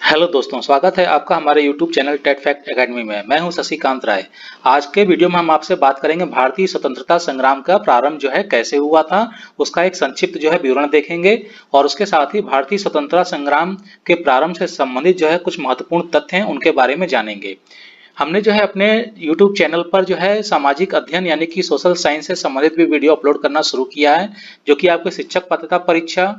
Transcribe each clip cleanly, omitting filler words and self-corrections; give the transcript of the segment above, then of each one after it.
Hello दोस्तों, स्वागत है आपका हमारे YouTube channel TET fact academy में। मैं हूं शशिकांत राय। आज के वीडियो में हम आपसे बात करेंगे भारतीय स्वतंत्रता संग्राम का प्रारंभ जो है कैसे हुआ था, उसका एक संक्षिप्त जो है विवरण देखेंगे और उसके साथ ही भारतीय स्वतंत्रता संग्राम के प्रारंभ से संबंधित जो है कुछ महत्वपूर्ण तथ्य हैं उनके बारे में जानेंगे। हमने जो है अपने YouTube चैनल पर जो है सामाजिक अध्ययन यानी कि सोशल साइंस से संबंधित भी वीडियो अपलोड करना शुरू किया है, जो कि आपके शिक्षक पात्रता परीक्षा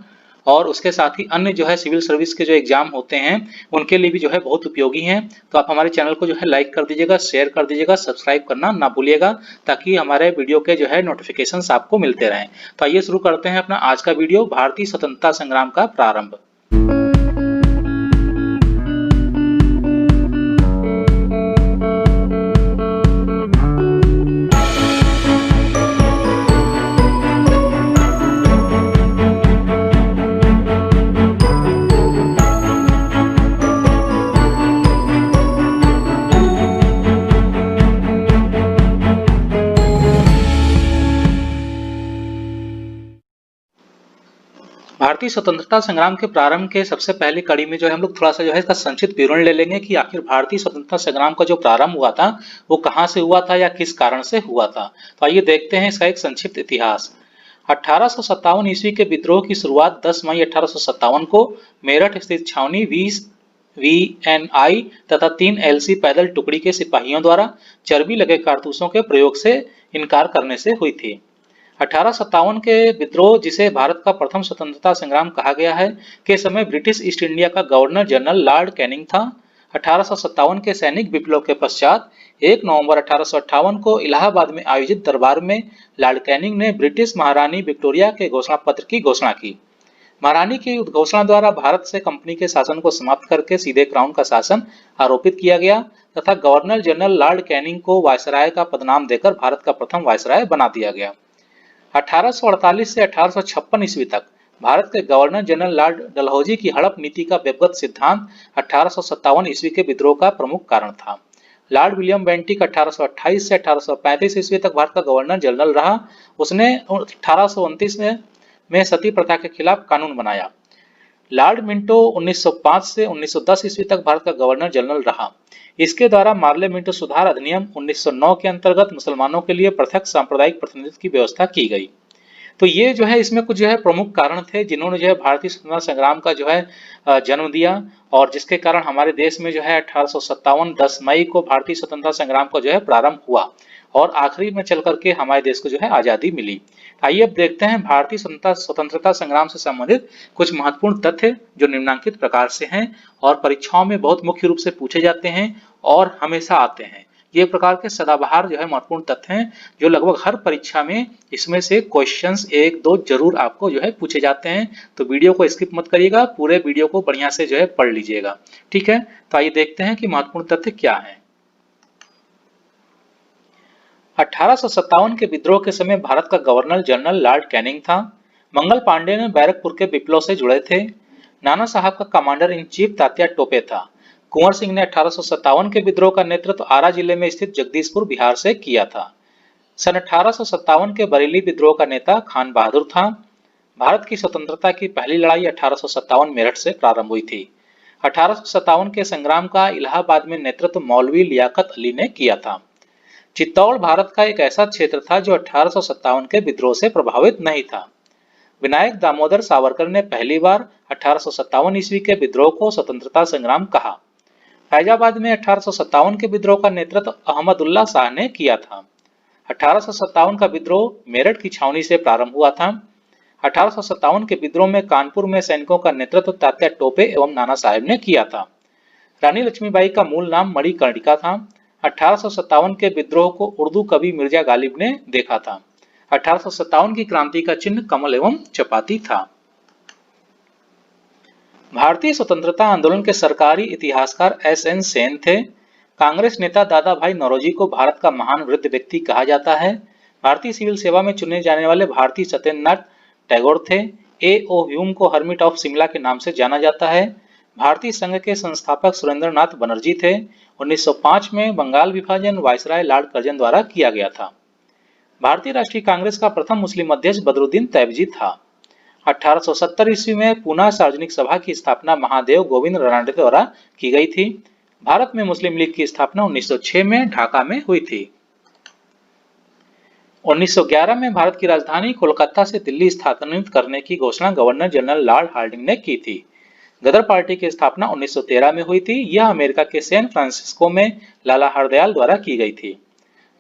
और उसके साथ ही अन्य जो है सिविल सर्विस के जो एग्जाम होते हैं उनके लिए भी जो है बहुत उपयोगी हैं। तो आप हमारे चैनल को जो है लाइक कर दीजिएगा, शेयर कर दीजिएगा, सब्सक्राइब करना ना भूलिएगा ताकि हमारे वीडियो के जो है नोटिफिकेशंस आपको मिलते रहें। तो आइए शुरू करते हैं अपना आज का वीडियो, भारतीय स्वतंत्रता संग्राम का प्रारंभ। भारतीय स्वतंत्रता संग्राम के प्रारंभ के सबसे पहली कड़ी में जो है हम लोग थोड़ा सा जो है इसका संक्षिप्त विवरण ले लेंगे कि आखिर भारतीय स्वतंत्रता संग्राम का जो प्रारंभ हुआ था वो कहां से हुआ था या किस कारण से हुआ था। तो आइए देखते हैं इसका एक संक्षिप्त इतिहास। 1857 ईस्वी के विद्रोह की शुरुआत 10 मई 1857 को मेरठ स्थित छावनी VNI तथा 3 LC पैदल टुकड़ी के सिपाहियों द्वारा चर्बी लगे कारतूसों के प्रयोग से इनकार करने से हुई थी। 1857 के विद्रोह, जिसे भारत का प्रथम स्वतंत्रता संग्राम कहा गया है, के समय ब्रिटिश ईस्ट इंडिया का गवर्नर जनरल लॉर्ड कैनिंग था। 1857 के सैनिक विप्लव के पश्चात 1 नवंबर 1858 को इलाहाबाद में आयोजित दरबार में लॉर्ड कैनिंग ने ब्रिटिश महारानी विक्टोरिया के घोषणा पत्र की घोषणा की। महारानी की उद्घोषणा द्वारा भारत से कंपनी के शासन को समाप्त करके सीधे क्राउन का शासन आरोपित किया गया तथा गवर्नर जनरल लॉर्ड कैनिंग को वायसराय का पदनाम देकर भारत का प्रथम वायसराय बना दिया गया। 1848 से 1856 ईस्वी तक भारत के गवर्नर जनरल लॉर्ड डलहौजी की हड़प नीति का व्यवगत सिद्धांत 1857 ईस्वी के विद्रोह का प्रमुख कारण था। लॉर्ड विलियम बेंटिक 1828 से 1835 ईस्वी तक भारत का गवर्नर जनरल रहा। उसने 1829 में सती प्रथा के खिलाफ कानून बनाया। लॉर्ड मिंटो 1905 से 1910 ईस्वी तक भारत का गवर्नर जनरल रहा। इसके द्वारा मार्ले मिंटो सुधार अधिनियम 1909 के अंतर्गत मुसलमानों के लिए पृथक सांप्रदायिक प्रतिनिधित्व की व्यवस्था की गई। तो ये जो है इसमें कुछ जो है प्रमुख कारण थे जिन्होंने जो है भारतीय स्वतंत्रता संग्राम का जो है जन्म दिया और जिसके कारण हमारे देश में जो है 1857 10 मई को भारतीय स्वतंत्रता संग्राम का जो है प्रारंभ हुआ और आखिरी में चल करके हमारे देश को जो है आजादी मिली। आइए अब देखते हैं भारतीय स्वतंत्रता संग्राम से संबंधित कुछ महत्वपूर्ण तथ्य जो निम्नलिखित प्रकार से हैं और परीक्षाओं में बहुत मुख्य रूप से पूछे जाते हैं और हमेशा आते हैं। ये प्रकार के सदाबहार जो है महत्वपूर्ण तथ्य हैं जो लगभग हर परीक्षा में इसमें से क्वेश्चंस एक दो जरूर आपको जो है पूछे जाते हैं। तो वीडियो को स्किप मत करिएगा, पूरे वीडियो को बढ़िया से जो है पढ़ लीजिएगा। ठीक है, तो आइए देखते हैं कि महत्वपूर्ण तथ्य क्या है। 1857 के विद्रोह के समय भारत का गवर्नर जनरल लॉर्ड कैनिंग था। मंगल पांडे ने बैरकपुर के विप्लव से जुड़े थे। नाना साहब का commander in chief Tatya Tope था। कुंवर सिंह ने 1857 के विद्रोह का नेतृत्व आरा जिले में स्थित जगदीशपुर बिहार से किया था। सन 1857 के बरेली विद्रोह का नेता खान बहादुर था। भारत की स्वतंत्रता की पहली लड़ाई 1857 मेरठ से प्रारंभ हुई थी। 1857 के संग्राम का इलाहाबाद में नेतृत्व मौलवी लियाकत अली ने किया था। चित्तौड़ भारत का एक ऐसा क्षेत्र था जो 1857 के विद्रोह से प्रभावित नहीं था। विनायक दामोदर सावरकर ने पहली बार 1857 ईस्वी के विद्रोह को स्वतंत्रता संग्राम कहा। फैजाबाद में 1857 के विद्रोह का नेतृत्व अहमदुल्ला शाह ने किया था। 1857 का विद्रोह मेरठ की छावनी से प्रारंभ हुआ था। 1857 के विद्रोह में कानपुर में सैनिकों का नेतृत्व तात्या टोपे एवं नाना साहेब ने किया था। रानी लक्ष्मीबाई का मूल नाम मणिकर्णिका था। 1857 के विद्रोह को उर्दू कवि मिर्जा गालिब ने देखा था। 1857 की क्रांति का चिन्ह कमल एवं चपाती था। भारतीय स्वतंत्रता आंदोलन के सरकारी इतिहासकार SN सेन थे। कांग्रेस नेता दादा भाई नौरोजी को भारत का महान वृद्ध व्यक्ति कहा जाता है। भारतीय सिविल सेवा में चुने जाने वाले भारतीय सत्येंद्रनाथ टैगोर थे। A.O. ह्यूम को हर्मिट ऑफ शिमला के नाम से जाना जाता है। भारतीय संघ के संस्थापक सुरेंद्रनाथ बनर्जी थे। 1905 में बंगाल विभाजन वायसराय लॉर्ड कर्जन द्वारा किया गया था। भारतीय राष्ट्रीय कांग्रेस का प्रथम मुस्लिम अध्यक्ष बदरुद्दीन तैयबजी था। 1870 ईस्वी में पूना सार्वजनिक सभा की स्थापना महादेव गोविंद रानडे द्वारा की गई थी। भारत में मुस्लिम लीग की स्थापना 1906 में ढाका में हुई थी। 1911 में भारत की राजधानी कोलकाता से दिल्ली स्थानांतरित करने की घोषणा गवर्नर जनरल लॉर्ड हार्डिंग ने की थी। गदर पार्टी की स्थापना 1913 में हुई थी। यह अमेरिका के सैन फ्रांसिस्को में लाला हरदयाल द्वारा की गई थी।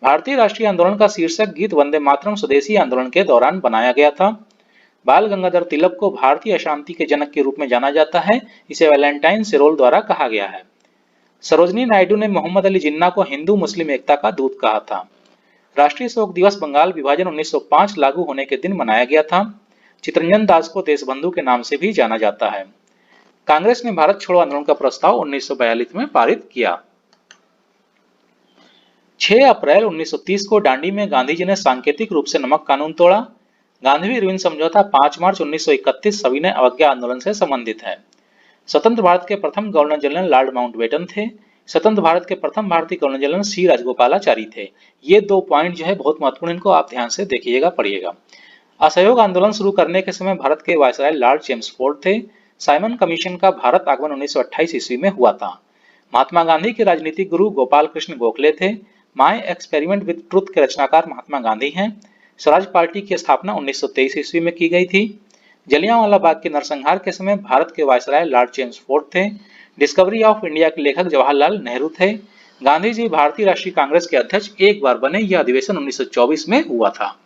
भारतीय राष्ट्रीय आंदोलन का शीर्षक गीत वंदे मातरम स्वदेशी आंदोलन के दौरान बनाया गया था। बाल गंगाधर तिलक को भारतीय अशांति के जनक के रूप में जाना जाता है। इसे वैलेंटाइन सिरोल द्वारा कहा गया है। सरोजनी नायडू ने मोहम्मद अली जिन्ना को हिंदू मुस्लिम एकता का दूत कहा था। राष्ट्रीय शोक दिवस बंगाल विभाजन 1905 लागू होने के दिन मनाया गया था। चितरंजन दास को देशबंधु के नाम से भी जाना जाता है। कांग्रेस ने भारत छोड़ो आंदोलन का प्रस्ताव 1942 में पारित किया। 6 अप्रैल 1930 को दांडी में गांधी जी ने सांकेतिक रूप से नमक कानून तोड़ा। गांधी इरविन समझौता 5 मार्च 1931 सविनय अवज्ञा आंदोलन से संबंधित है। स्वतंत्र भारत के प्रथम गवर्नर जनरल लॉर्ड माउंटबेटन थे। स्वतंत्र भारत के प्रथम भारतीय गवर्नर जनरल सी राजगोपालाचारी थे। ये 2 पॉइंट जो है बहुत महत्वपूर्ण, इनको आप ध्यान से देखिएगा, पढ़िएगा। असहयोग आंदोलन शुरू करने के समय भारत के वायसराय लॉर्ड चेम्सफोर्ड थे। साइमन कमीशन का भारत आगमन 1928 ईस्वी में हुआ था। महात्मा गांधी के राजनीतिक गुरु गोपाल कृष्ण गोखले थे। माय एक्सपेरिमेंट विद ट्रुथ के रचनाकार महात्मा गांधी हैं। स्वराज पार्टी की स्थापना 1923 ईस्वी में की गई थी। जलियांवाला बाग के नरसंहार के समय भारत के वायसराय लॉर्ड चेम्सफोर्ड थे। डिस्कवरी ऑफ इंडिया के लेखक जवाहरलाल नेहरू थे। गांधी जी भारतीय राष्ट्रीय कांग्रेस के अध्यक्ष एक बार बने। यह अधिवेशन 1924 में हुआ था।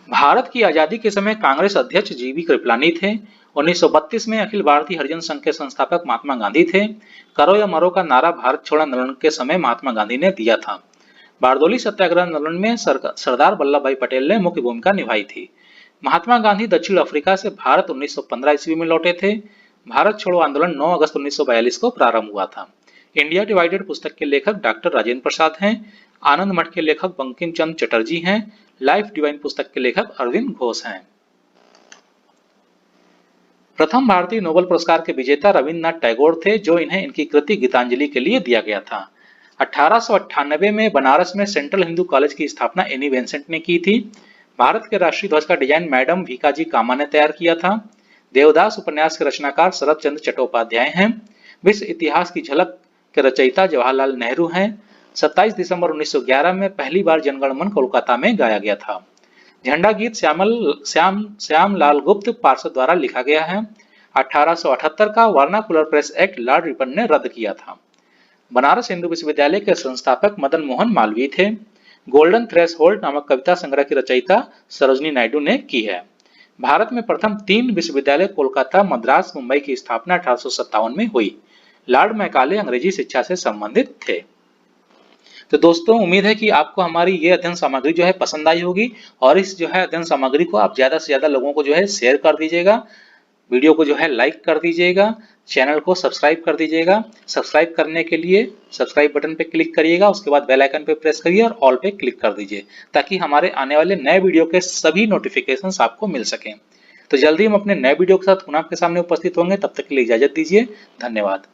भारत की आजादी के समय कांग्रेस अध्यक्ष जीवी कृपलानी थे। 1932 में अखिल भारतीय हरिजन संघ के संस्थापक महात्मा गांधी थे। करो या मरो का नारा भारत छोड़ो आंदोलन के समय महात्मा गांधी ने दिया था। बारदोली सत्याग्रह आंदोलन में सरदार वल्लभ भाई पटेल ने मुख्य भूमिका निभाई थी। महात्मा गांधी दक्षिण अफ्रीका से भारत 1915 ईस्वी में लौटे थे। भारत छोड़ो आंदोलन 9 अगस्त 1942 को प्रारंभ हुआ था। इंडिया डिवाइडेड पुस्तक के लेखक डॉक्टर राजेंद्र प्रसाद हैं। आनंद मठ के लेखक बंकिम चंद्र चटर्जी हैं। लाइफ डिवाइन पुस्तक के लेखक अरविंद घोष हैं। प्रथम भारतीय नोबेल पुरस्कार के विजेता रविन्द्रनाथ टैगोर थे, जो इन्हें इनकी कृति गीतांजलि के लिए दिया गया था। 1898 में बनारस में सेंट्रल हिंदू कॉलेज की स्थापना एनी बेसेंट ने की थी। भारत के राष्ट्रीय ध्वज का डिजाइन मैडम भीकाजी कामा ने तैयार किया था। देवदास उपन्यास के रचनाकार शरद चंद्र चट्टोपाध्याय हैं। विश्व इतिहास की झलक के रचयिता जवाहरलाल नेहरू हैं। 27 दिसंबर 1911 में पहली बार जनगण मन कोलकाता में गाया गया था। झंडा गीत श्याम लाल गुप्त पार्षद द्वारा लिखा गया है। 1878 का vernacular press act Lord Ripon ने रद्द किया था। बनारस हिंदू विश्वविद्यालय के संस्थापक मदन मोहन मालवीय थे। गोल्डन थ्रेशहोल्ड नामक कविता संग्रह की रचयिता सरोजनी नायडू ने की है। भारत में प्रथम 3 विश्वविद्यालय कोलकाता, मद्रास, मुंबई की स्थापना 1857 में हुई। लॉर्ड मैकाले अंग्रेजी शिक्षा से संबंधित थे। तो दोस्तों, उम्मीद है कि आपको हमारी ये अध्ययन सामग्री जो है पसंद आई होगी, और इस जो है अध्ययन सामग्री को आप ज्यादा से ज्यादा लोगों को जो है शेयर कर दीजिएगा। वीडियो को जो है लाइक कर दीजिएगा। चैनल को सब्सक्राइब कर दीजिएगा। सब्सक्राइब करने के लिए सब्सक्राइब बटन पे क्लिक करिएगा, उसके बाद बेल आइकन पे प्रेस करिए और ऑल पे क्लिक कर दीजिए, ताकि हमारे आने वाले नए वीडियो के सभी नोटिफिकेशंस आपको मिल सकें। तो जल्दी हम अपने नए वीडियो के साथ पुनः आपके सामने उपस्थित होंगे। तब तक के लिए इजाजत दीजिए। धन्यवाद।